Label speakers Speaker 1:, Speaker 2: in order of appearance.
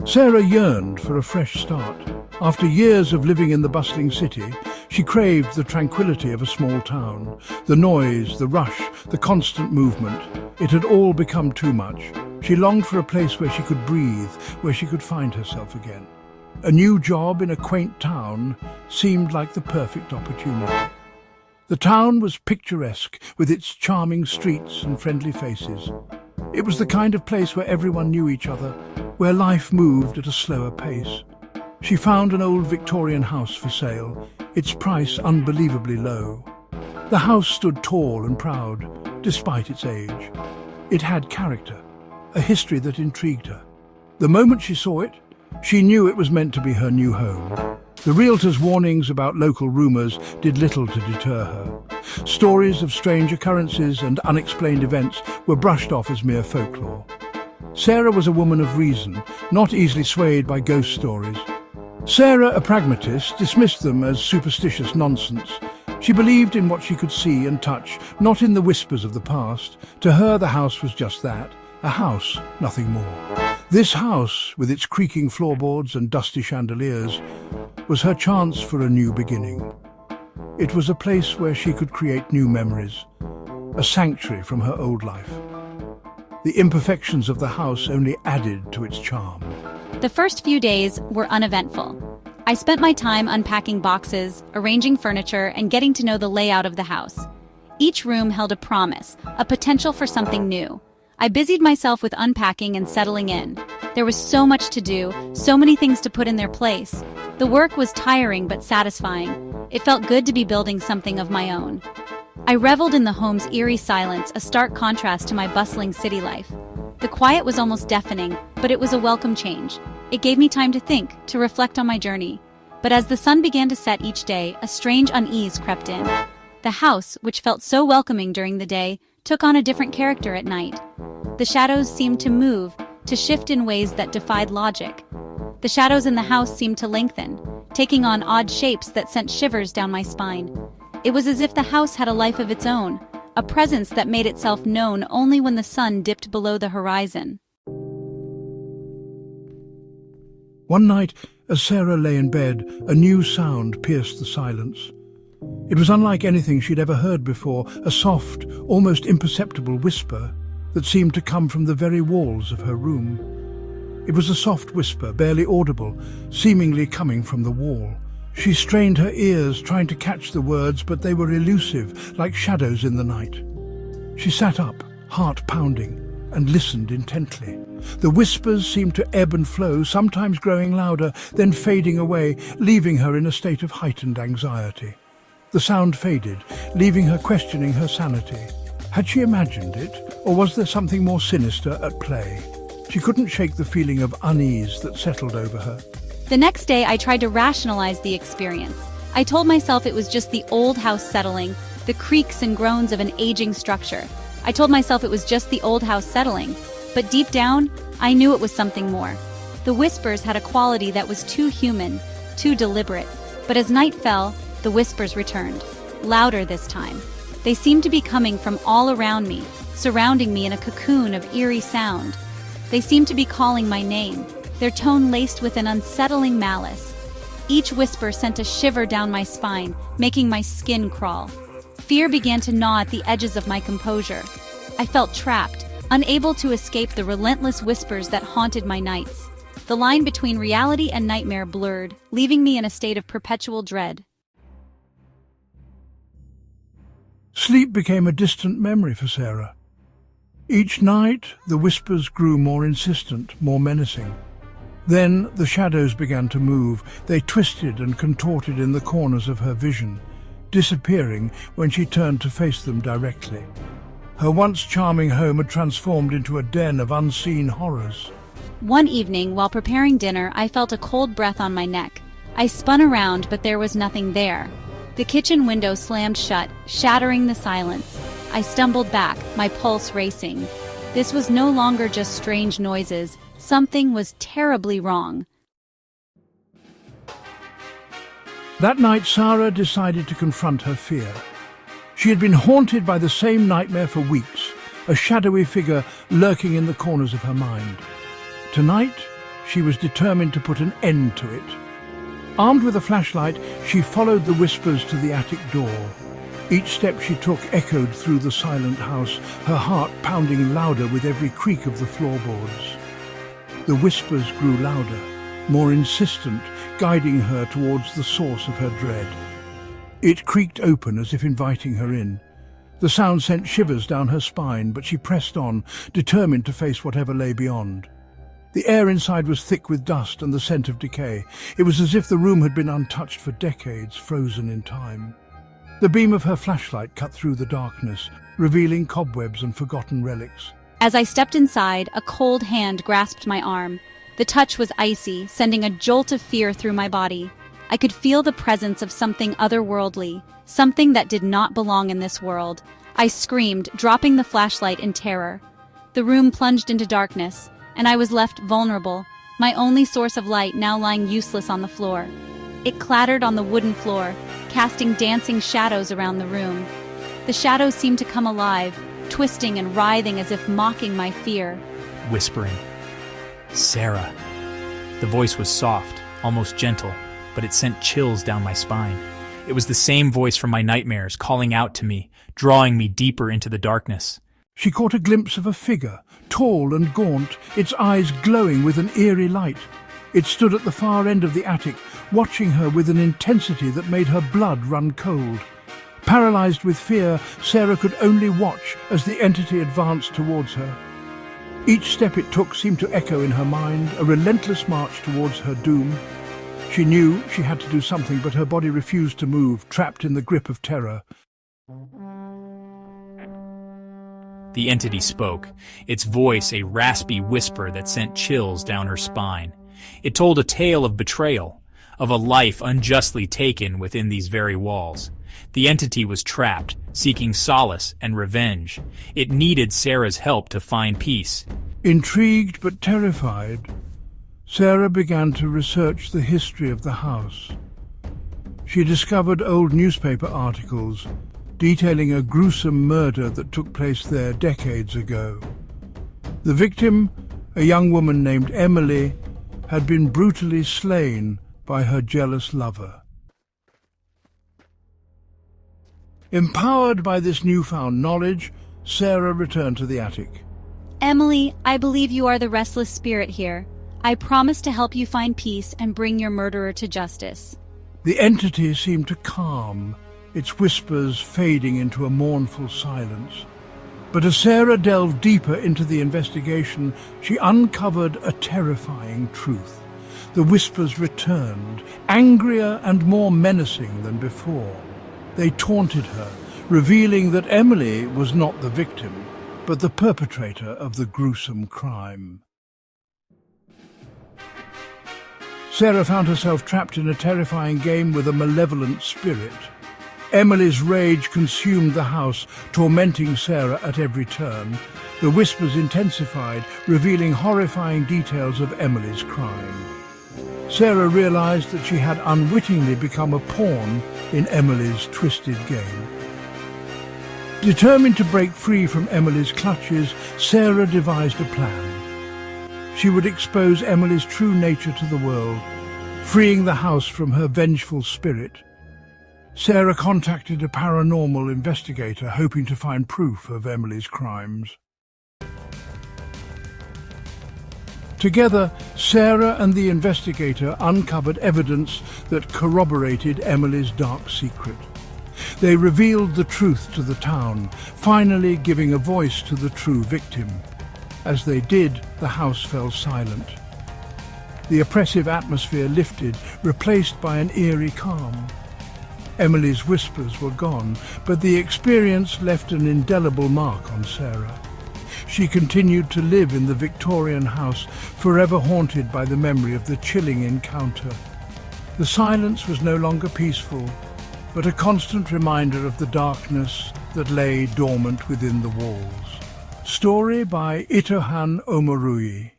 Speaker 1: Sarah yearned for a fresh start. After years of living in the bustling city, she craved the tranquility of a small town. The noise, the rush, the constant movement. It had all become too much. She longed for a place where she could breathe, where she could find herself again. A new job in a quaint town seemed like the perfect opportunity. The town was picturesque, with its charming streets and friendly faces. It was the kind of place where everyone knew each other, where life moved at a slower pace. She found an old Victorian house for sale, its price unbelievably low. The house stood tall and proud, despite its age. It had character, a history that intrigued her. The moment she saw it, she knew it was meant to be her new home. The realtor's warnings about local rumours did little to deter her. Stories of strange occurrences and unexplained events were brushed off as mere folklore. Sarah was a woman of reason, not easily swayed by ghost stories. Sarah, a pragmatist, dismissed them as superstitious nonsense. She believed in what she could see and touch, not in the whispers of the past. To her, the house was just that, a house, nothing more. This house, with its creaking floorboards and dusty chandeliers, was her chance for a new beginning. It was a place where she could create new memories, a sanctuary from her old life. The imperfections of the house only added to its charm.
Speaker 2: The first few days were uneventful. I spent my time unpacking boxes, arranging furniture, and getting to know the layout of the house. Each room held a promise, a potential for something new. I busied myself with unpacking and settling in. There was so much to do, so many things to put in their place. The work was tiring but satisfying. It felt good to be building something of my own. I reveled in the home's eerie silence, a stark contrast to my bustling city life. The quiet was almost deafening, but it was a welcome change. It gave me time to think, to reflect on my journey. But as the sun began to set each day, a strange unease crept in. The house, which felt so welcoming during the day, took on a different character at night. The shadows seemed to move, to shift in ways that defied logic. The shadows in the house seemed to lengthen, taking on odd shapes that sent shivers down my spine. It was as if the house had a life of its own, a presence that made itself known only when the sun dipped below the horizon.
Speaker 1: One night, as Sarah lay in bed, a new sound pierced the silence. It was unlike anything she'd ever heard before, a soft, almost imperceptible whisper that seemed to come from the very walls of her room. It was a soft whisper, barely audible, seemingly coming from the wall. She strained her ears, trying to catch the words, but they were elusive, like shadows in the night. She sat up, heart pounding, and listened intently. The whispers seemed to ebb and flow, sometimes growing louder, then fading away, leaving her in a state of heightened anxiety. The sound faded, leaving her questioning her sanity. Had she imagined it, or was there something more sinister at play? She couldn't shake the feeling of unease that settled over her.
Speaker 2: The next day, I tried to rationalize the experience. I told myself it was just the old house settling, the creaks and groans of an aging structure. I told myself it was just the old house settling, but deep down, I knew it was something more. The whispers had a quality that was too human, too deliberate. But as night fell, the whispers returned, louder this time. They seemed to be coming from all around me, surrounding me in a cocoon of eerie sound. They seemed to be calling my name, their tone laced with an unsettling malice. Each whisper sent a shiver down my spine, making my skin crawl. Fear began to gnaw at the edges of my composure. I felt trapped, unable to escape the relentless whispers that haunted my nights. The line between reality and nightmare blurred, leaving me in a state of perpetual dread.
Speaker 1: Sleep became a distant memory for Sarah. Each night, the whispers grew more insistent, more menacing. Then the shadows began to move. They twisted and contorted in the corners of her vision, disappearing when she turned to face them directly. Her once charming home had transformed into a den of unseen horrors.
Speaker 2: One evening, while preparing dinner, I felt a cold breath on my neck. I spun around, but there was nothing there. The kitchen window slammed shut, shattering the silence. I stumbled back, my pulse racing. This was no longer just strange noises. Something was terribly wrong.
Speaker 1: That night, Sarah decided to confront her fear. She had been haunted by the same nightmare for weeks, a shadowy figure lurking in the corners of her mind. Tonight, she was determined to put an end to it. Armed with a flashlight, she followed the whispers to the attic door. Each step she took echoed through the silent house, her heart pounding louder with every creak of the floorboards. The whispers grew louder, more insistent, guiding her towards the source of her dread. It creaked open as if inviting her in. The sound sent shivers down her spine, but she pressed on, determined to face whatever lay beyond. The air inside was thick with dust and the scent of decay. It was as if the room had been untouched for decades, frozen in time. The beam of her flashlight cut through the darkness, revealing cobwebs and forgotten relics.
Speaker 2: As I stepped inside, a cold hand grasped my arm. The touch was icy, sending a jolt of fear through my body. I could feel the presence of something otherworldly, something that did not belong in this world. I screamed, dropping the flashlight in terror. The room plunged into darkness, and I was left vulnerable, my only source of light now lying useless on the floor. It clattered on the wooden floor, casting dancing shadows around the room. The shadows seemed to come alive, twisting and writhing as if mocking my fear.
Speaker 3: Whispering, "Sarah." The voice was soft, almost gentle, but it sent chills down my spine. It was the same voice from my nightmares, calling out to me, drawing me deeper into the darkness.
Speaker 1: She caught a glimpse of a figure, tall and gaunt, its eyes glowing with an eerie light. It stood at the far end of the attic, watching her with an intensity that made her blood run cold. Paralyzed with fear, Sarah could only watch as the entity advanced towards her. Each step it took seemed to echo in her mind, a relentless march towards her doom. She knew she had to do something, but her body refused to move, trapped in the grip of terror.
Speaker 3: The entity spoke, its voice a raspy whisper that sent chills down her spine. It told a tale of betrayal, of a life unjustly taken within these very walls. The entity was trapped, seeking solace and revenge. It needed Sarah's help to find peace.
Speaker 1: Intrigued but terrified, Sarah began to research the history of the house. She discovered old newspaper articles detailing a gruesome murder that took place there decades ago. The victim, a young woman named Emily, had been brutally slain by her jealous lover. Empowered by this newfound knowledge, Sarah returned to the attic.
Speaker 2: Emily, I believe you are the restless spirit here. I promise to help you find peace and bring your murderer to justice.
Speaker 1: The entity seemed to calm, its whispers fading into a mournful silence. But as Sarah delved deeper into the investigation, she uncovered a terrifying truth. The whispers returned, angrier and more menacing than before. They taunted her, revealing that Emily was not the victim, but the perpetrator of the gruesome crime. Sarah found herself trapped in a terrifying game with a malevolent spirit. Emily's rage consumed the house, tormenting Sarah at every turn. The whispers intensified, revealing horrifying details of Emily's crime. Sarah realized that she had unwittingly become a pawn in Emily's twisted game. Determined to break free from Emily's clutches, Sarah devised a plan. She would expose Emily's true nature to the world, freeing the house from her vengeful spirit. Sarah contacted a paranormal investigator, hoping to find proof of Emily's crimes. Together, Sarah and the investigator uncovered evidence that corroborated Emily's dark secret. They revealed the truth to the town, finally giving a voice to the true victim. As they did, the house fell silent. The oppressive atmosphere lifted, replaced by an eerie calm. Emily's whispers were gone, but the experience left an indelible mark on Sarah. She continued to live in the Victorian house, forever haunted by the memory of the chilling encounter. The silence was no longer peaceful, but a constant reminder of the darkness that lay dormant within the walls. Story by Itohan Omorui.